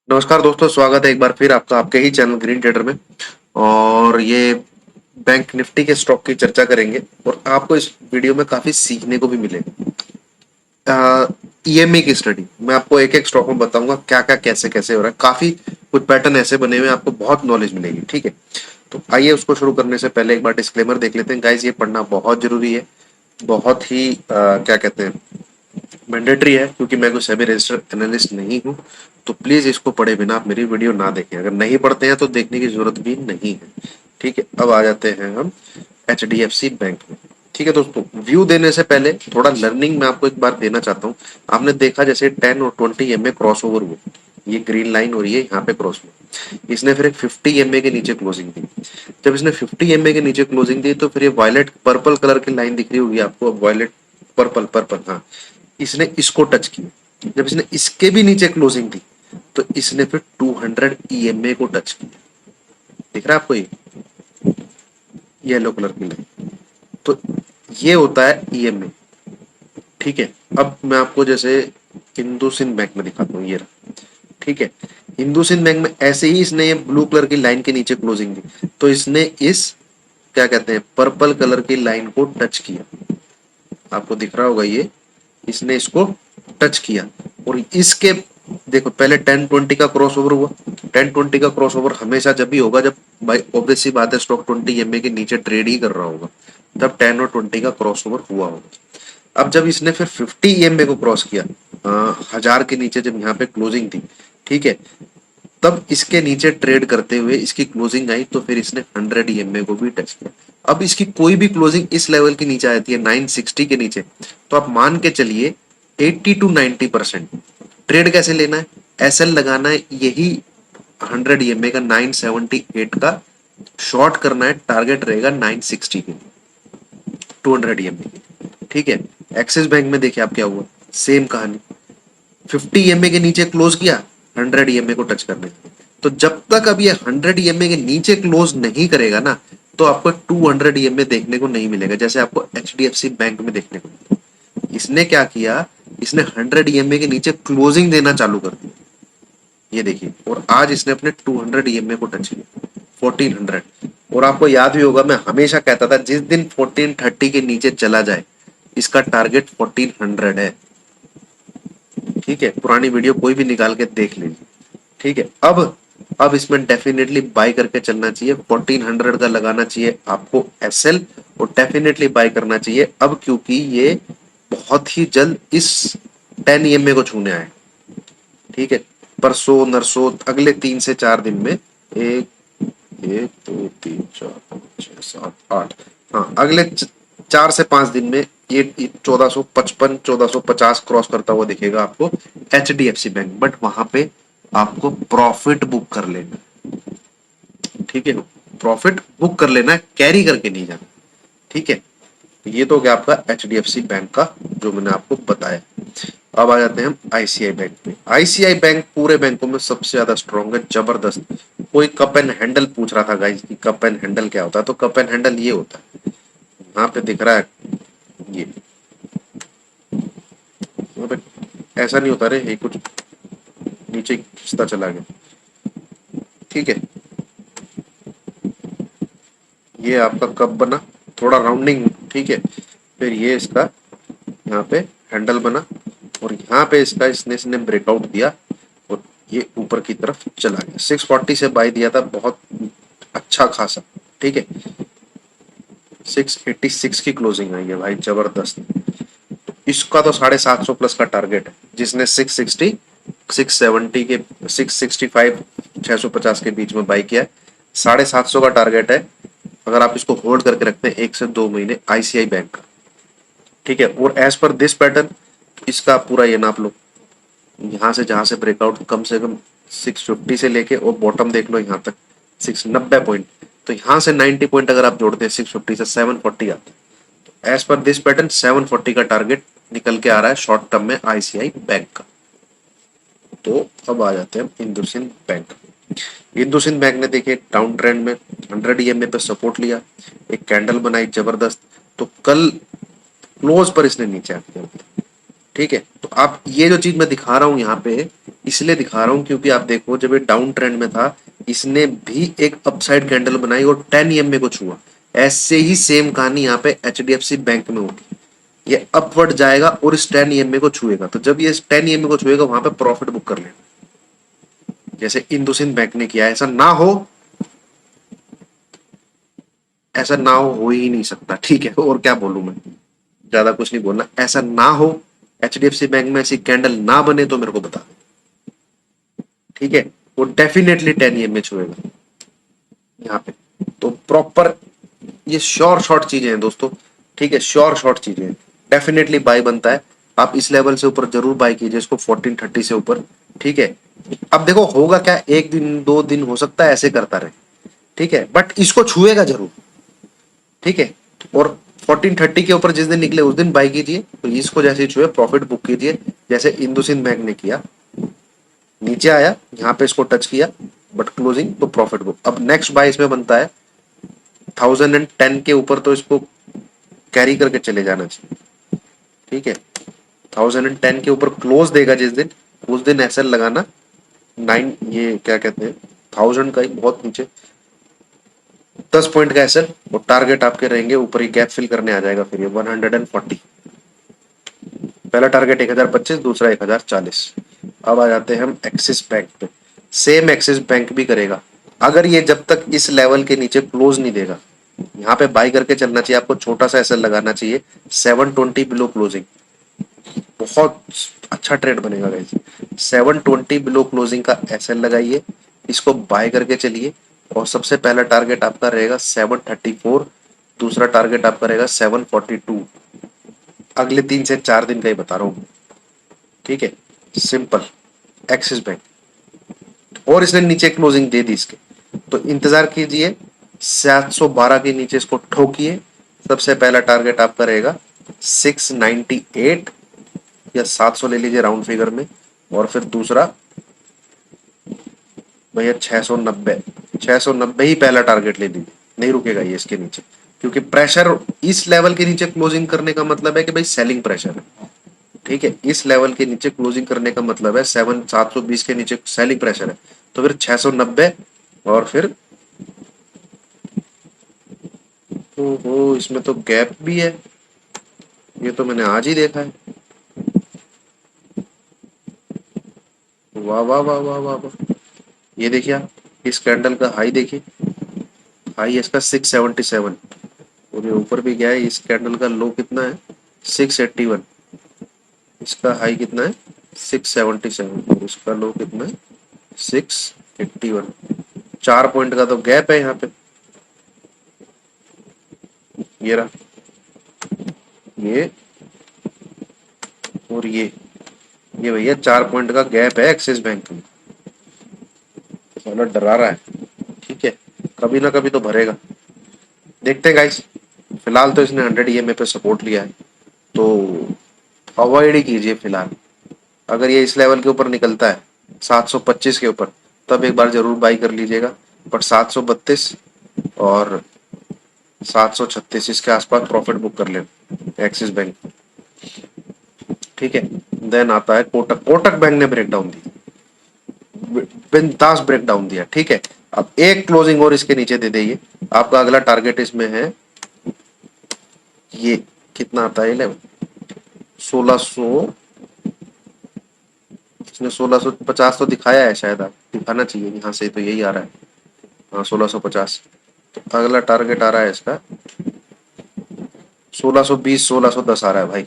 नमस्कार दोस्तों, स्वागत है एक बार फिर आपका आपके ही चैनल ग्रीन ट्रेडर में। और ये बैंक निफ्टी के स्टॉक की चर्चा करेंगे और आपको इस वीडियो में काफी सीखने को भी मिलेगा। ईएमए की स्टडी मैं आपको एक एक स्टॉक में बताऊंगा क्या क्या कैसे कैसे हो रहा है। काफी कुछ पैटर्न ऐसे बने हुए हैं, आपको बहुत नॉलेज मिलेगी। ठीक है, तो आइए उसको शुरू करने से पहले एक बार डिस्क्लेमर देख लेते हैं। गाइस, ये पढ़ना बहुत जरूरी है, बहुत ही क्या कहते हैं, मैंडेटरी है, क्योंकि मैं कोई सेबी रजिस्टर्ड एनालिस्ट नहीं हूँ। तो प्लीज इसको पढ़े बिना आप मेरी वीडियो ना देखें। अगर नहीं पढ़ते हैं तो देखने की जरूरत भी नहीं है। ठीक है, अब आ जाते हैं हम एचडीएफसी बैंक में। ठीक है दोस्तों, व्यू देने से पहले थोड़ा लर्निंग मैं आपको एक बार देना चाहता हूँ। आपने देखा जैसे 10 और 20 एमए क्रॉस ओवर हुआ, ये ग्रीन लाइन हो रही है यहाँ पे क्रॉस में। इसने फिर एक 50 एमए के नीचे क्लोजिंग दी। जब इसने 50 एमए के नीचे क्लोजिंग दी तो फिर ये वायलेट पर्पल कलर की लाइन दिख रही होगी आपको। अब वायलेट पर्पल पर्पल, हाँ, इसने इसको टच किया। जब इसने इसके भी नीचे क्लोजिंग दी तो इसने फिर 200 ईएमए को टच किया। दिख रहा है आपको ये येलो कलर की लाइन? तो ये होता है ईएमए। ठीक है, अब मैं आपको जैसे हिंदू सिंध बैंक में दिखाता हूँ, ये रहा। ठीक है, हिंदू सिंध बैंक में ऐसे ही इसने ये ब्लू कलर की लाइन के नीचे क्लोजिंग दी तो इसने इस क्या कहते हैं पर्पल कलर की लाइन को टच किया। आपको दिख रहा होगा ये, इसने इसको टच किया। और इसके देखो, पहले 10-20 का क्रॉस ओवर हुआ। 10-20 का क्रॉस ओवर हमेशा जब भी होगा जब, भाई ऑब्वियस सी बात है, स्टॉक 20 एमए के नीचे ट्रेड ही कर रहा होगा, तब 10 और 20 का क्रॉस ओवर हुआ होगा। अब जब इसने फिर 50 ईएमए को क्रॉस किया, 1000 के नीचे जब यहाँ पे क्लोजिंग थी, ठीक है, तब इसके नीचे ट्रेड करते हुए इसकी क्लोजिंग आई तो फिर इसने 100 ईएमए को भी टच किया। अब इसकी कोई भी क्लोजिंग इस लेवल की नीचे आती है 960 के नीचे, तो आप मान के चलिए 80 to 90% ट्रेड कैसे लेना है, एसएल लगाना है, यही 100 ईएमए का 978 का शॉर्ट करना है। टारगेट रहेगा 960 के, 200 ईएमए। ठीक है, एक्सिस बैंक में देखिए आप क्या हुआ, सेम कहानी। 50 ईएमए के नीचे क्लोज किया, 100 ईएमए को टच करने। तो जब तक अब ये 100 ईएमए के नीचे क्लोज नहीं करेगा ना, तो आपको 200 ईएमए देखने को नहीं मिलेगा, जैसे आपको एचडीएफसी बैंक में देखने को मिलेगा। इसने क्या किया, इसने 100 ईएमए के नीचे क्लोजिंग देना चालू कर दिया, ये देखिए। और आज इसने अपने 200 ईएमए को टच किया, 1400। और आपको याद भी होगा, मैं हमेशा कहता था जिस दिन 1430 के नीचे चला जाए इसका टारगेट 1400 है। ठीक है, पुरानी वीडियो कोई भी निकाल के देख लीजिए। ठीक है, अब इसमें डेफिनेटली बाय करके चलना चाहिए। 1400 का लगाना चाहिए आपको एसएल, और डेफिनेटली बाय करना चाहिए अब, क्योंकि ये बहुत ही जल्द इस 10 ईएमए को छूने आए। ठीक है, परसों नरसों अगले 3 से 4 दिन में, एक, 1, 2, 3, 4, 5, 6, 7, 8, हाँ, अगले 4 से 5 दिन में ये 1455 1450 क्रॉस करता हुआ दिखेगा आपको एचडीएफसी बैंक। बट वहां पे आपको प्रॉफिट बुक कर लेना। ठीक है, प्रॉफिट बुक कर लेना है, कैरी करके नहीं जाना। ठीक है, ये तो क्या आपका एचडीएफसी बैंक का जो मैंने आपको बताया। अब आ जाते हैं हम आईसीआई बैंक पे। आईसीआई बैंक पूरे बैंकों में सबसे ज्यादा स्ट्रॉन्ग है, जबरदस्त। कोई कप एंड हैंडल पूछ रहा था गाइस कि कप एंड हैंडल क्या होता है, तो कप एंड हैंडल ये होता है, यहाँ पे दिख रहा है ये, ऐसा नहीं होता रे, ये कुछ नीचे खिंचता चला गया। ठीक है, ये आपका कप बना, थोड़ा राउंडिंग। ठीक है, फिर ये इसका यहाँ पे हैंडल बना, और यहाँ पे इसने ब्रेकआउट दिया और ये ऊपर की तरफ चला गया। 640 से बाई दिया था, बहुत अच्छा खासा। ठीक है, 686 की क्लोजिंग आई है भाई, जबरदस्त। तो इसका तो 750 प्लस का टारगेट है। जिसने 660 670 के 665 650 के बीच में बाई किया है, 750 का टारगेट है। अगर आप इसको होल्ड करके रखते हैं 1 से 2 महीने आईसीआई बैंक का। ठीक है, और एज पर दिस पैटर्न इसका पूरा ये नाप लो, यहाँ से जहां से ब्रेकआउट कम से कम 650 से लेके और बॉटम देख लो यहाँ तक 690 पॉइंट। तो यहाँ से 90 पॉइंट अगर आप जोड़ते हैं 650 से 740 आता है। एज पर दिस पैटर्न 740 का टारगेट निकल के आ रहा है शॉर्ट टर्म में आईसीआई बैंक का। तो अब आ जाते हैं इंदुसिंध बैंक। इंदुसिंध बैंक ने देखिए डाउन ट्रेंड में 100 ईएमए पे सपोर्ट लिया, एक कैंडल बनाई जबरदस्त। तो कल क्लोज पर इसने नीचे आ गया। ठीक है, तो आप ये जो चीज मैं दिखा रहा हूं यहाँ पे, इसलिए दिखा रहा हूं क्योंकि आप देखो जब ये डाउन ट्रेंड में था, इसने भी एक अपसाइड कैंडल बनाई और 10 ईएमए को छुआ। ऐसे ही सेम कहानी यहाँ पे एचडीएफसी बैंक में होगी। ये अपवर्ड जाएगा और इस 10 ईएमए को छुएगा, तो जब ये 10 ईएमए को छुएगा वहां पे प्रॉफिट बुक कर लेना, जैसे इंडोसिंध बैंक ने किया। ऐसा ना हो ही नहीं सकता, ठीक है। और क्या बोलूं मैं, ज्यादा कुछ नहीं बोलना। ऐसा ना हो, एचडीएफसी बैंक में ऐसी कैंडल ना बने तो मेरे को बता, ठीक है। वो डेफिनेटली 10 ईएमए छुएगा यहाँ पे। तो प्रॉपर ये श्योर शॉर्ट चीजें हैं दोस्तों, ठीक है, श्योर शॉर्ट चीजें हैं। डेफिनेटली बाय बनता है, आप इस लेवल से ऊपर जरूर बाय कीजिए इसको, 1430 से ऊपर, ठीक है। अब देखो होगा क्या, एक दिन दो दिन हो सकता है ऐसे करता रहे, ठीक है, बट इसको छुएगा जरूर, ठीक है। और 1430 के ऊपर जिस दिन निकले उस दिन बाय कीजिए, तो इसको जैसे ही छुए प्रॉफिट बुक कीजिए, जैसे इंडोसिंध बैंक ने किया। नीचे आया, यहाँ पे इसको टच किया, बट क्लोजिंग तो प्रॉफिट बुक। अब नेक्स्ट बाय इसमें बनता है 1010 के ऊपर, तो इसको कैरी करके चले जाना चाहिए, ठीक है। 1010 के ऊपर क्लोज देगा जिस दिन, उस दिन एसएल लगाना। ये क्या कहते हैं, 1000 का ही बहुत नीचे, 10 पॉइंट का एसएल, और टारगेट आपके रहेंगे ऊपर ही, गैप फिल करने आ जाएगा फिर ये 140। पहला टारगेट 1025, दूसरा 1040। अब आ जाते हैं हम एक्सिस बैंक पे। सेम एक्सिस बैंक भी करेगा, अगर ये जब तक इस लेवल के नीचे क्लोज नहीं देगा, यहाँ पे बाई करके चलना चाहिए आपको, छोटा सा एसएल लगाना चाहिए 720 बिलो क्लोजिंग। बहुत अच्छा ट्रेड बनेगा गाइस। 720 बिलो क्लोजिंग का एसएल लगाइए, इसको बाय करके चलिए, और सबसे पहला टारगेट आपका रहेगा 734, दूसरा टारगेट आपका रहेगा 742। अगले 3 से 4 दिन का ही बता रहा हूँ, ठीक है, सिंपल। एक्सिस बैंक, और इसने नीचे क्लोजिंग दे दी इसके, तो इंतजार कीजिए, 712 के नीचे इसको ठोकिए। सबसे पहला टारगेट आपका रहेगा 698 या 700 ले लीजिए राउंड फिगर में, और फिर दूसरा भैया 690, 690 ही पहला टारगेट ले लीजिए, नहीं रुकेगा ये इसके नीचे, क्योंकि प्रेशर इस लेवल के नीचे क्लोजिंग करने का मतलब है कि भाई सेलिंग प्रेशर है, ठीक है। इस लेवल के नीचे क्लोजिंग करने का मतलब है 720 के नीचे सेलिंग प्रेशर है, तो फिर 690, और फिर ओहो इसमें तो गैप भी है, ये तो मैंने आज ही देखा है। वाह वाह वाह वाह वाह वाह, ये देखिए आप, इस कैंडल का हाई देखिए, हाई इसका 677, और ये ऊपर भी गया है। इस कैंडल का लो कितना है, 681, इसका हाई कितना है 677, और इसका लो कितना है 681। 4 पॉइंट का तो गैप है यहाँ पे, ये रहा, ये और ये भैया 4 पॉइंट का गैप है एक्सिस बैंक में, साला डरा रहा है, ठीक है। कभी ना कभी तो भरेगा, देखते हैं गाइस। फिलहाल तो इसने 100 ईएमए पे सपोर्ट लिया है, तो अवॉइड ही कीजिए फिलहाल। अगर ये इस लेवल के ऊपर निकलता है 725 के ऊपर, तब एक बार जरूर बाई कर लीजिएगा, बट 732 और 736 इसके आसपास प्रॉफिट बुक कर लेना एक्सिस बैंक, ठीक है। देन आता है कोटक। कोटक बैंक ने ब्रेक डाउन दी, बिंदास ब्रेक डाउन दिया, ठीक है। अब एक क्लोजिंग और इसके नीचे दे देंगे, आपका अगला टारगेट इसमें है, ये कितना आता है 1600, इसने 1650 तो दिखाया है, शायद आप दिखाना चाहिए, यहाँ से तो यही आ रहा है, हाँ 1650। तो अगला टारगेट आ रहा है इसका 1620, 1610 आ रहा है भाई,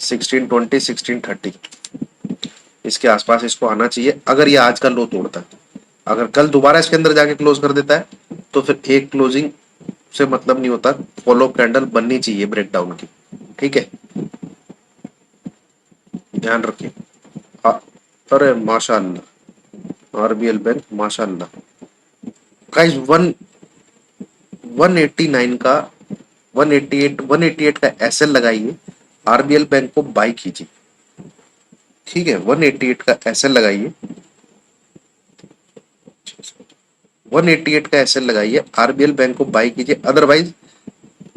1620, 1630 इसके आसपास इसको आना चाहिए, अगर ये आज का लो तोड़ता है। अगर कल दोबारा इसके अंदर जाके क्लोज कर देता है, तो फिर एक क्लोजिंग से मतलब नहीं होता, फॉलो कैंडल बननी चाहिए ब्रेकडाउन की, ठीक है, ध्यान रखिए। अरे माशाल्लाह, आरबीएल बैंक माशाल्लाह गाइस, 189 का 188 का एसएल लगाइए, आरबीएल बैंक को बाई कीजिए, ठीक है। 188 का एसएल लगाइए, 188 का एसएल लगाइए, आरबीएल बैंक को बाई कीजिए। अदरवाइज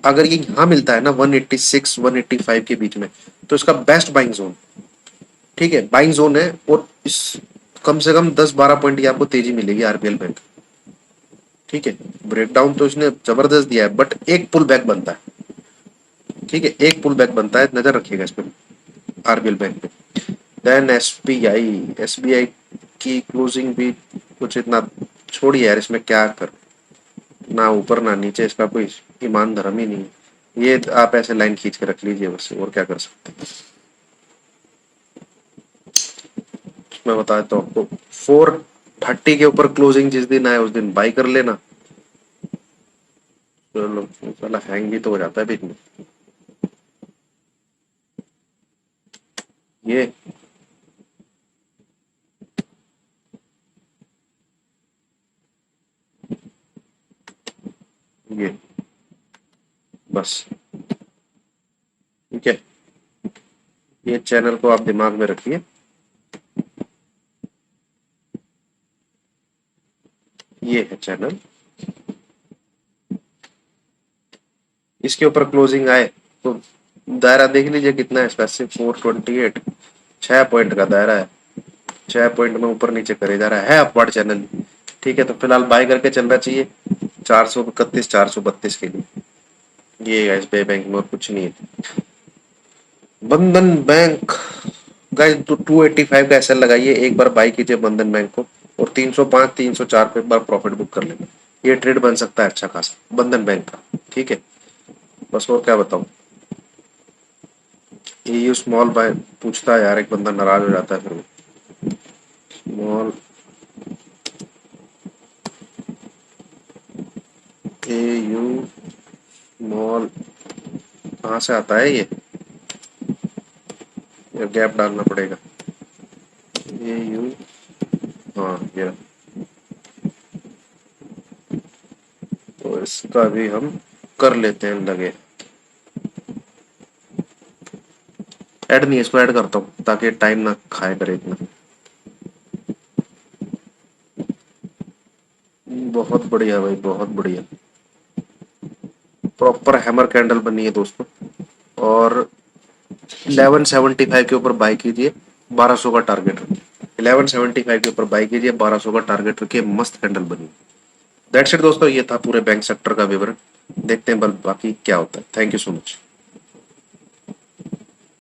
अगर ये यहां मिलता है ना 186 185 के बीच में, तो इसका बेस्ट बाइंग जोन, ठीक है, बाइंग जोन है, और इस कम से कम 10-12 पॉइंट की आपको तेजी मिलेगी आरबीएल बैंक। ठीक है, ब्रेकडाउन तो इसने जबरदस्त दिया है, बट एक पुल बैक बनता है। ठीक है, एक पुल बैक बनता है, नजर रखिएगा इस पे, आरबीएल बैंक पे। देन एसबीआई, एसबीआई की क्लोजिंग भी कुछ इतना, छोड़िए यार, इसमें क्या कर, ना ऊपर ना नीचे, इसका कोई ईमान धर्म ही नहीं है। ये आप ऐसे लाइन खींच के रख लीजिए बस, और क्या कर सकते हैं। मैं बता देता हूँ आपको, 430 के ऊपर क्लोजिंग जिस दिन आए उस दिन बाई कर लेना। चलो, साला हैंग भी तो हो जाता है बीच में। ये ये बस, ठीक है, ये चैनल को आप दिमाग में रखिए। ये है चैनल, इसके ऊपर क्लोजिंग आए तो दायरा देख लीजिए कितना है इसका, सिर्फ 428, 6 पॉइंट का दायरा है। 6 पॉइंट में ऊपर नीचे करे जा रहा है अपवर्ड चैनल। ठीक है, तो फिलहाल बाय करके चलना चाहिए 431, 432 के लिए। ये एसबीआई बैंक में और कुछ नहीं है। बंधन बैंक, गाइस, तो 285 का एसएल लगाइए, एक बार बाई कीजिए बंधन बैंक को, और 305, 304 पे एक बार प्रॉफिट बुक कर लेंगे। ये ट्रेड बन सकता है अच्छा खासा बंधन बैंक का। ठीक है, बस और क्या बताऊं। ये स्मॉल बाय पूछता है यार, एक बंदा नाराज हो जाता है फिर। स्मॉल, ए यू स्मॉल, कहाँ से आता है ये गैप डालना पड़ेगा। ए यू, हाँ ये, तो इसका भी हम कर लेते हैं लगे। ऐड नहीं, इसको ऐड करता हूँ ताकि टाइम ना खाए करे इतना। बहुत बढ़िया भाई, बहुत बढ़िया, प्रॉपर हैमर कैंडल बनी है दोस्तों। और 1175 के ऊपर बाय कीजिए, 1200 का टारगेट रखिए। 1175 के ऊपर बाय कीजिए, 1200 का टारगेट रखिए, मस्त कैंडल बनी। दैट्स इट दोस्तों, ये था पूरे बैंक सेक्टर का विवरण। देखते हैं बल बाकी क्या होता है। Thank you so much.